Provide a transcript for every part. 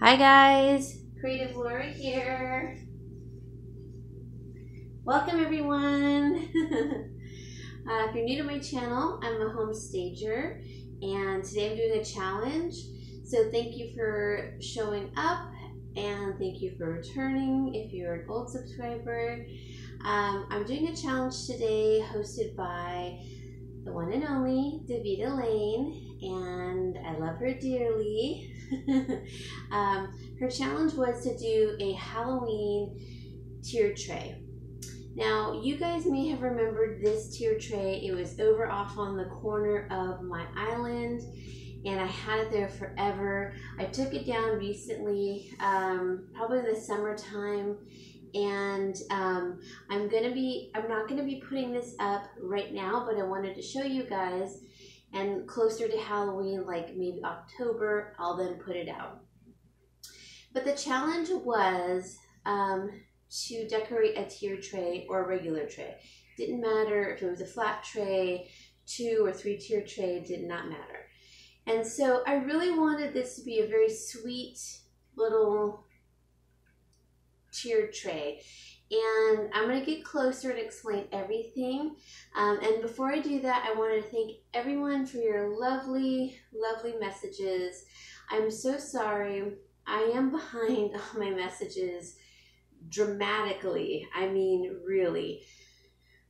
Hi guys, Creative Lauri here. Welcome everyone. If you're new to my channel, I'm a home stager and today I'm doing a challenge. So thank you for showing up and thank you for returning if you're an old subscriber. I'm doing a challenge today hosted by the one and only Daveda Lane, and I love her dearly. Her challenge was to do a Halloween tier tray. Now, you guys may have remembered this tier tray. It was over off on the corner of my island, and I had it there forever. I took it down recently, probably the summertime, and I'm not gonna be putting this up right now, but I wanted to show you guys, and closer to Halloween, like maybe October, I'll then put it out. But the challenge was to decorate a tier tray or a regular tray. Didn't matter if it was a flat tray, 2 or 3 tier tray, did not matter. And so I really wanted this to be a very sweet little tiered tray, and I'm going to get closer and explain everything, and before I do that, I want to thank everyone for your lovely messages. I'm so sorry, I am behind on my messages dramatically. I mean, really,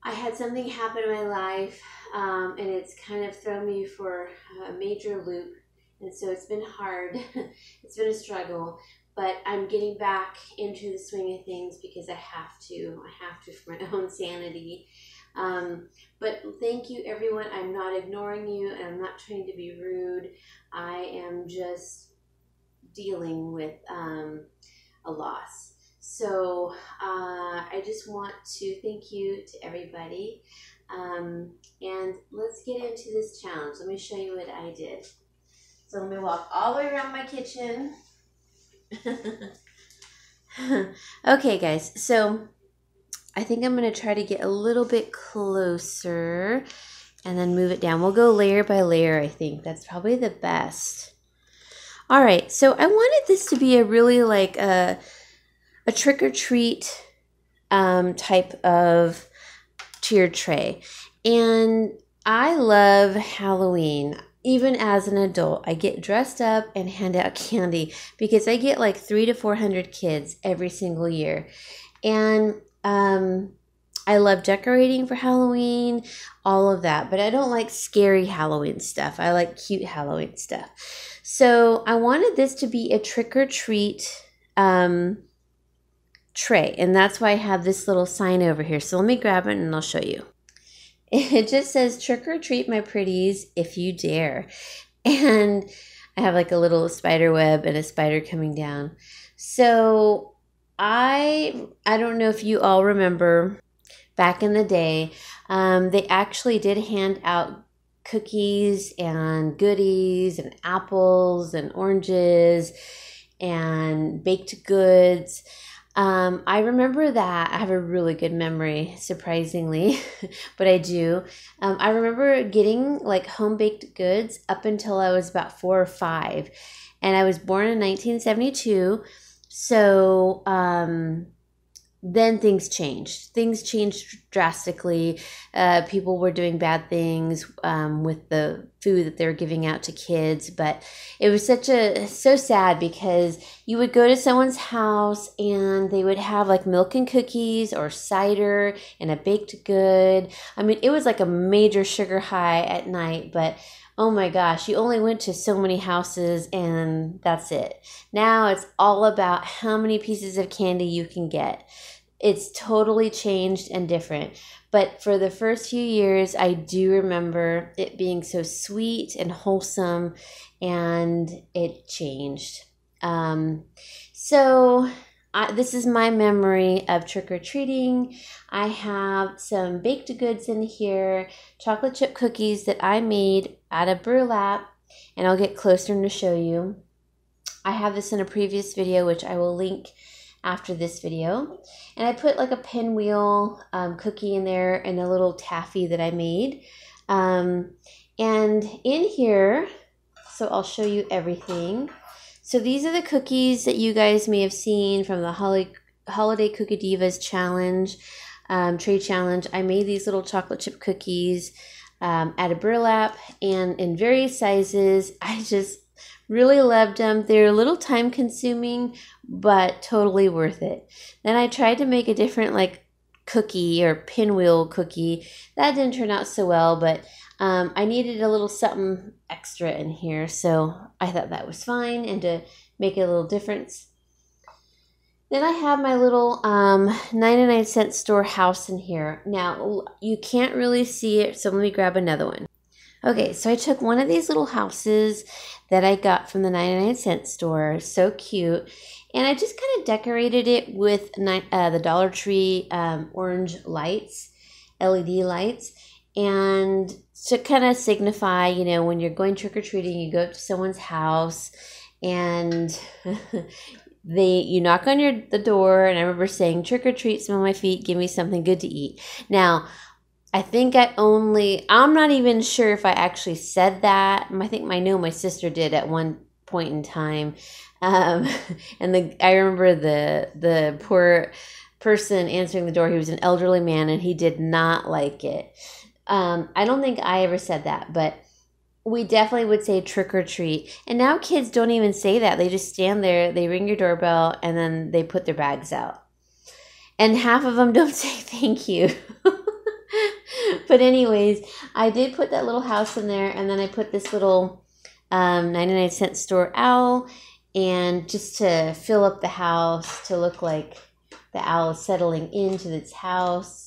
I had something happen in my life, and it's kind of thrown me for a major loop, and so it's been hard. It's been a struggle. But I'm getting back into the swing of things because I have to for my own sanity. But thank you everyone. I'm not ignoring you and I'm not trying to be rude. I am just dealing with a loss. So I just want to thank you to everybody. And let's get into this challenge. Let me show you what I did. So let me walk all the way around my kitchen. Okay guys, so I think I'm going to try to get a little bit closer and then move it down. We'll go layer by layer. I think that's probably the best. Alright, so I wanted this to be a really like a trick-or-treat type of tiered tray, and I love Halloween. Even as an adult, I get dressed up and hand out candy because I get like 300 to 400 kids every single year. And I love decorating for Halloween, all of that. But I don't like scary Halloween stuff. I like cute Halloween stuff. So I wanted this to be a trick-or-treat tray. And that's why I have this little sign over here. So let me grab it and I'll show you. It just says, "Trick or treat, my pretties, if you dare." And I have like a little spider web and a spider coming down. So I don't know if you all remember back in the day, they actually did hand out cookies and goodies and apples and oranges and baked goods. I remember that. I have a really good memory, surprisingly, but I do. I remember getting like home-baked goods up until I was about 4 or 5, and I was born in 1972, so then things changed. Things changed drastically. People were doing bad things with the food that they were giving out to kids, but it was so sad because you would go to someone's house and they would have like milk and cookies or cider and a baked good. I mean, it was like a major sugar high at night, but oh my gosh, you only went to so many houses and that's it. Now it's all about how many pieces of candy you can get. It's totally changed and different. But for the first few years, I do remember it being so sweet and wholesome, and it changed. This is my memory of trick-or-treating. I have some baked goods in here, chocolate chip cookies that I made out of burlap, and I'll get closer to show you. I have this in a previous video, which I will link after this video. And I put like a pinwheel cookie in there and a little taffy that I made. And in here, so I'll show you everything. So these are the cookies that you guys may have seen from the Holiday Cookie Divas challenge, trade challenge. I made these little chocolate chip cookies out of burlap and in various sizes. I just really loved them. They're a little time consuming, but totally worth it. Then I tried to make a different like cookie or pinwheel cookie. That didn't turn out so well, but I needed a little something extra in here, so I thought that was fine and to make a little difference. Then I have my little 99-cent store house in here. Now, you can't really see it, so let me grab another one. Okay, so I took one of these little houses that I got from the 99-cent store. So cute. And I just kind of decorated it with the Dollar Tree orange lights, LED lights. And to kind of signify, you know, when you're going trick-or-treating, you go up to someone's house and you knock on the door, and I remember saying, trick or treat, smell my feet, give me something good to eat. Now, I think I'm not even sure if I actually said that. I know my sister did at one point in time. And I remember the poor person answering the door, he was an elderly man, and he did not like it. I don't think I ever said that, but we definitely would say trick or treat. And now kids don't even say that. They just stand there, they ring your doorbell, and then they put their bags out. And half of them don't say thank you. But anyways, I did put that little house in there, and then I put this little 99-cent store owl, and just to fill up the house, to look like the owl is settling into its house.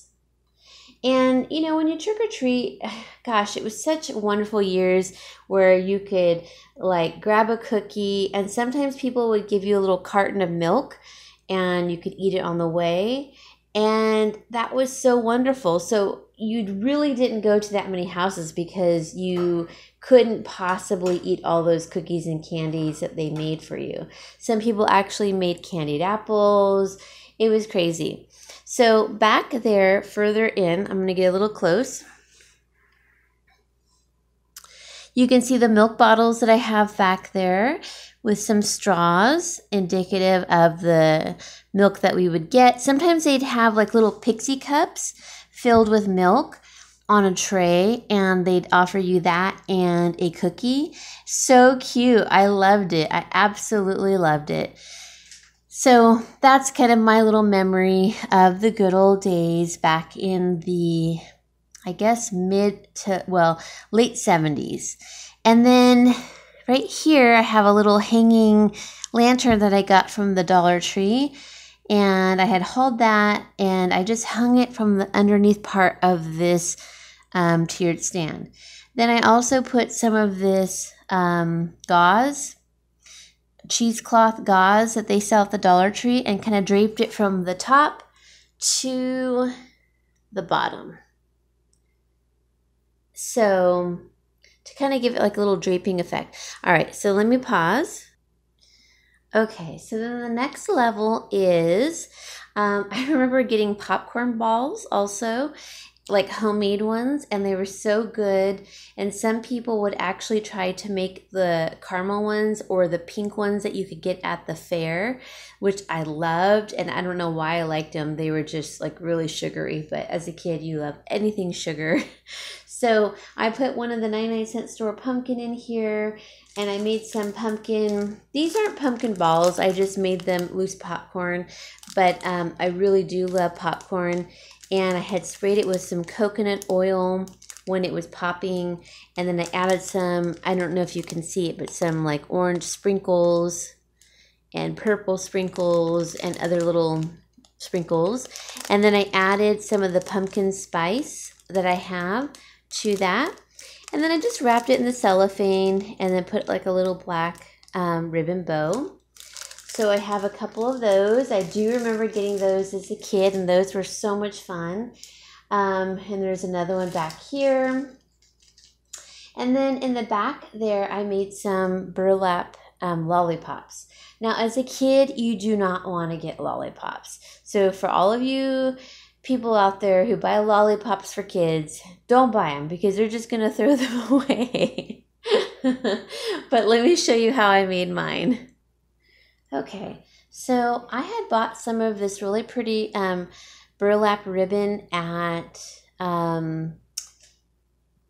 And, you know, when you trick-or-treat, gosh, it was such wonderful years where you could, like, grab a cookie, and sometimes people would give you a little carton of milk, and you could eat it on the way, and that was so wonderful. So you really didn't go to that many houses because you couldn't possibly eat all those cookies and candies that they made for you. Some people actually made candied apples. It was crazy. So back there, further in, I'm going to get a little close. You can see the milk bottles that I have back there with some straws, indicative of the milk that we would get. Sometimes they'd have like little pixie cups filled with milk on a tray, and they'd offer you that and a cookie. So cute. I loved it. I absolutely loved it. So that's kind of my little memory of the good old days back in the, I guess, late 70s. And then right here, I have a little hanging lantern that I got from the Dollar Tree. And I had hauled that, and I just hung it from the underneath part of this tiered stand. Then I also put some of this gauze, cheesecloth gauze that they sell at the Dollar Tree, and kind of draped it from the top to the bottom. So to kind of give it like a little draping effect. All right, so let me pause. Okay, so then the next level is, I remember getting popcorn balls also, like homemade ones, and they were so good. And some people would actually try to make the caramel ones or the pink ones that you could get at the fair, which I loved, and I don't know why I liked them. They were just like really sugary, but as a kid you love anything sugar. So I put one of the 99-cent store pumpkin in here, and I made some pumpkin. These aren't pumpkin balls, I just made them loose popcorn, but I really do love popcorn. And I had sprayed it with some coconut oil when it was popping. And then I added some, I don't know if you can see it, but some like orange sprinkles and purple sprinkles and other little sprinkles. And then I added some of the pumpkin spice that I have to that. And then I just wrapped it in the cellophane and then put like a little black ribbon bow. So I have a couple of those. I do remember getting those as a kid, and those were so much fun. And there's another one back here. And then in the back there, I made some burlap lollipops. Now, as a kid, you do not want to get lollipops. So for all of you people out there who buy lollipops for kids, don't buy them because they're just going to throw them away. But let me show you how I made mine. Okay, so I had bought some of this really pretty burlap ribbon at the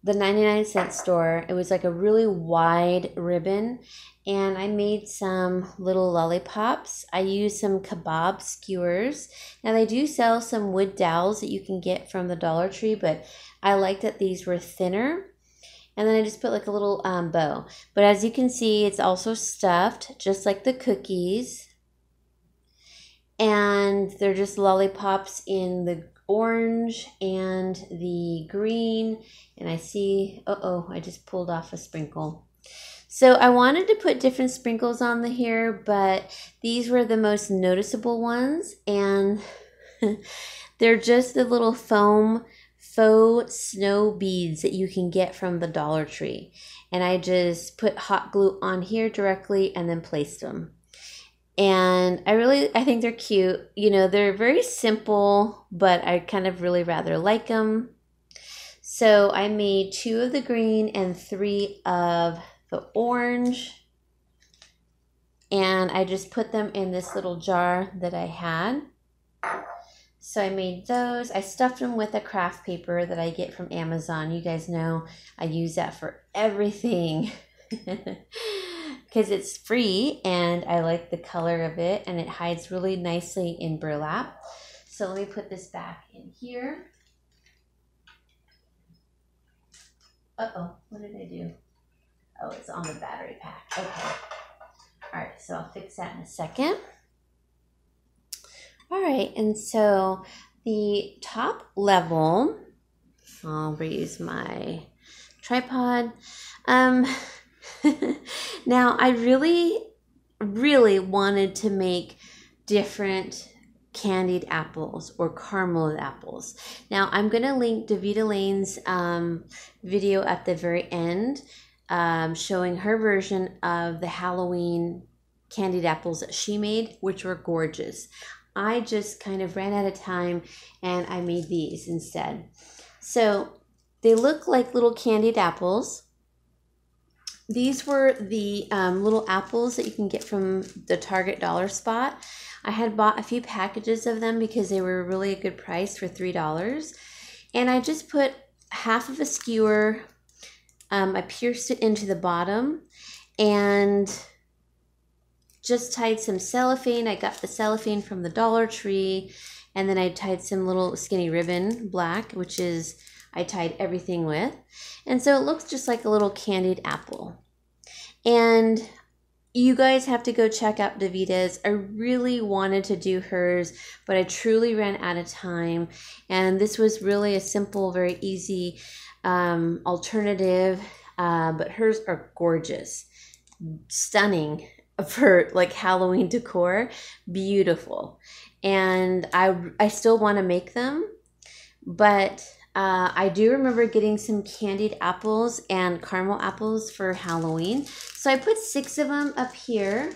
99-cent store. It was like a really wide ribbon, and I made some little lollipops. I used some kebab skewers. Now they do sell some wood dowels that you can get from the Dollar Tree, but I liked that these were thinner. And then I just put like a little bow. But as you can see, it's also stuffed, just like the cookies. And they're just lollipops in the orange and the green. And I see, I just pulled off a sprinkle. So I wanted to put different sprinkles on here, but these were the most noticeable ones. And they're just the little faux snow beads that you can get from the Dollar Tree. And I just put hot glue on here directly and then placed them. And I think they're cute. You know, they're very simple, but I kind of really rather like them. So I made 2 of the green and 3 of the orange. And I just put them in this little jar that I had. So I made those. I stuffed them with a craft paper that I get from Amazon. You guys know I use that for everything because it's free and I like the color of it and it hides really nicely in burlap. So let me put this back in here. What did I do? Oh, it's on the battery pack. Okay. All right, so I'll fix that in a second. All right, and so the top level, I'll reuse my tripod. Now, I really wanted to make different candied apples or carameled apples. Now, I'm going to link Daveda Lane's video at the very end showing her version of the Halloween candied apples that she made, which were gorgeous. I just kind of ran out of time and I made these instead. So they look like little candied apples. These were the little apples that you can get from the Target dollar spot. I had bought a few packages of them because they were really a good price for $3. And I just put half of a skewer. I pierced it into the bottom and just tied some cellophane. I got the cellophane from the Dollar Tree, and then I tied some little skinny ribbon, black, which is I tied everything with. And so it looks just like a little candied apple. And you guys have to go check out Daveda's. I really wanted to do hers, but I truly ran out of time. And this was really a simple, very easy alternative, but hers are gorgeous, stunning. For like Halloween decor, beautiful. And I still want to make them, but I do remember getting some candied apples and caramel apples for Halloween. So I put 6 of them up here,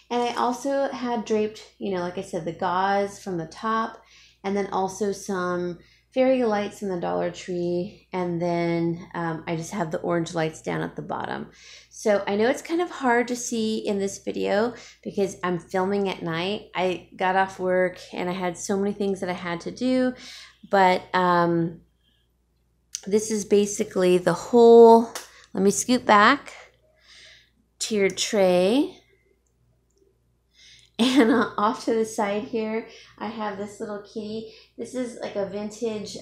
and I also had draped, you know, like I said, the gauze from the top, and then also some fairy lights from the Dollar Tree, and then I just have the orange lights down at the bottom. So I know it's kind of hard to see in this video because I'm filming at night. I got off work and I had so many things that I had to do, but this is basically the whole. Let me scoot back to your tray. And off to the side here, I have this little kitty. This is like a vintage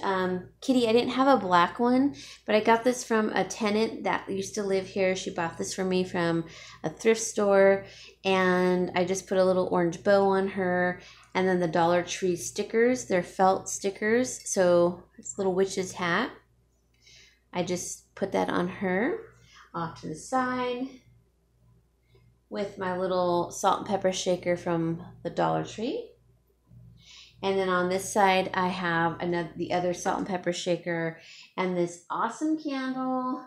kitty. I didn't have a black one, but I got this from a tenant that used to live here. She bought this for me from a thrift store, and I just put a little orange bow on her. And then the Dollar Tree stickers, they're felt stickers. So it's a little witch's hat. I just put that on her. Off to the side with my little salt and pepper shaker from the Dollar Tree. And then on this side, I have the other salt and pepper shaker and this awesome candle,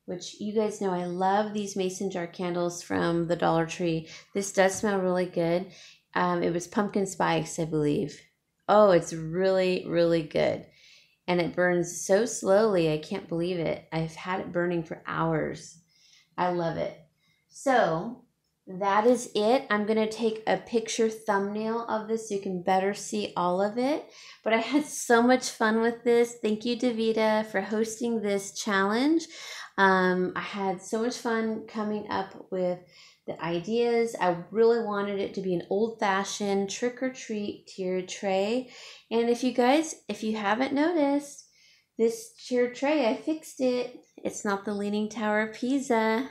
which you guys know I love these mason jar candles from the Dollar Tree. This does smell really good. It was pumpkin spice, I believe. Oh, it's really, really good. And it burns so slowly, I can't believe it. I've had it burning for hours. I love it. So that is it. I'm going to take a picture thumbnail of this so you can better see all of it. But I had so much fun with this. Thank you, Daveda, for hosting this challenge. I had so much fun coming up with the ideas. I really wanted it to be an old-fashioned trick-or-treat tiered tray. And if you haven't noticed, this tiered tray, I fixed it. It's not the Leaning Tower of Pisa.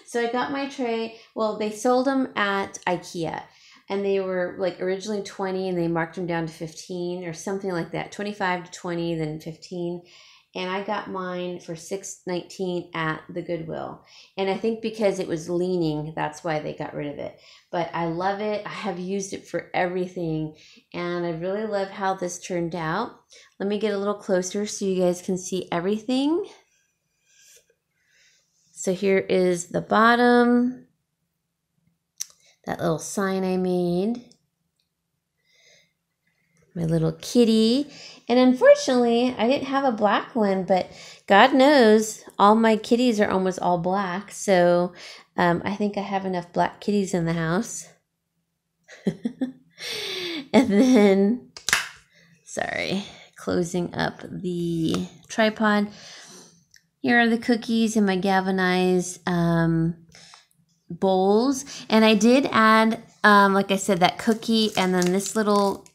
So I got my tray. Well, they sold them at IKEA. And they were like originally 20 and they marked them down to 15 or something like that. 25 to 20, then 15. And I got mine for $6.19 at the Goodwill. And I think because it was leaning, that's why they got rid of it. But I love it. I have used it for everything. And I really love how this turned out. Let me get a little closer so you guys can see everything. So here is the bottom. That little sign I made. My little kitty. And unfortunately, I didn't have a black one, but God knows all my kitties are almost all black. So I think I have enough black kitties in the house. And then, sorry, closing up the tripod. Here are the cookies in my galvanized bowls. And I did add, like I said, that cookie and then this little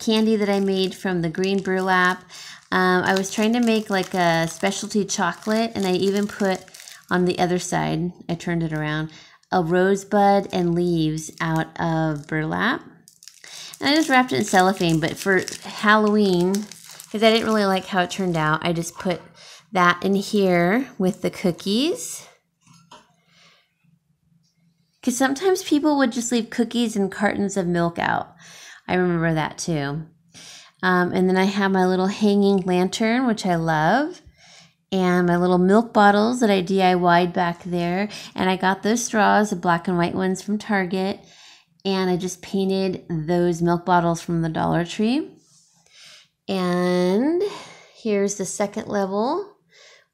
candy that I made from the green burlap. I was trying to make like a specialty chocolate, and I even put on the other side, I turned it around, a rosebud and leaves out of burlap. And I just wrapped it in cellophane, but for Halloween, because I didn't really like how it turned out, I just put that in here with the cookies. Because sometimes people would just leave cookies and cartons of milk out. I remember that too. And then I have my little hanging lantern, which I love. And my little milk bottles that I DIY'd back there. And I got those straws, the black and white ones from Target. And I just painted those milk bottles from the Dollar Tree. And here's the second level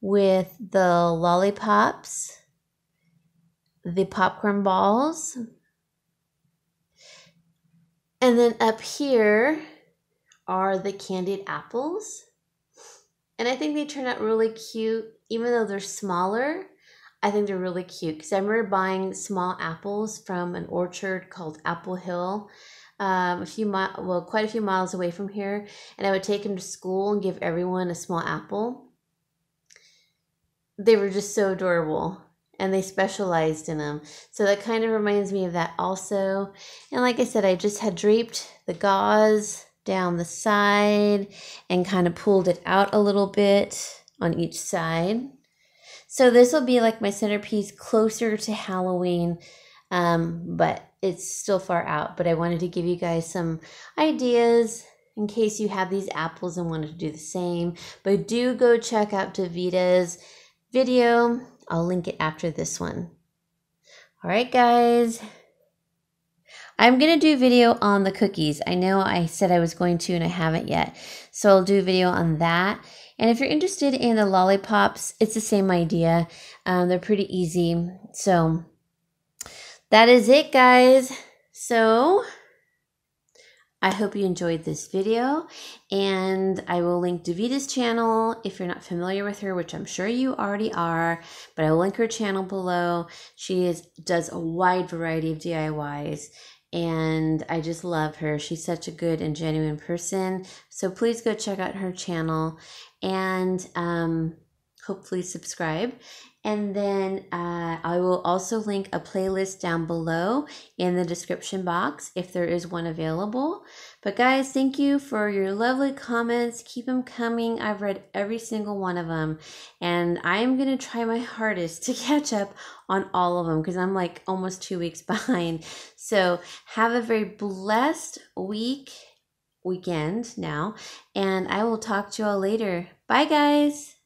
with the lollipops, the popcorn balls. And then up here are the candied apples. And I think they turn out really cute. Even though they're smaller, I think they're really cute. Because I remember buying small apples from an orchard called Apple Hill, quite a few miles away from here. And I would take them to school and give everyone a small apple. They were just so adorable. And they specialized in them. So that kind of reminds me of that also. And like I said, I just had draped the gauze down the side and kind of pulled it out a little bit on each side. So this will be like my centerpiece closer to Halloween, but it's still far out. But I wanted to give you guys some ideas in case you have these apples and wanted to do the same. But do go check out Daveda's video. I'll link it after this one. All right, guys. I'm going to do a video on the cookies. I know I said I was going to and I haven't yet. So I'll do a video on that. And if you're interested in the lollipops, it's the same idea. They're pretty easy. So that is it, guys. So I hope you enjoyed this video, and I will link Daveda's channel if you're not familiar with her, which I'm sure you already are, but I will link her channel below. She does a wide variety of DIYs, and I just love her. She's such a good and genuine person, so please go check out her channel and hopefully subscribe. And then I will also link a playlist down below in the description box if there is one available. But guys, thank you for your lovely comments. Keep them coming. I've read every single one of them. And I am going to try my hardest to catch up on all of them because I'm like almost 2 weeks behind. So have a very blessed weekend now. And I will talk to you all later. Bye, guys.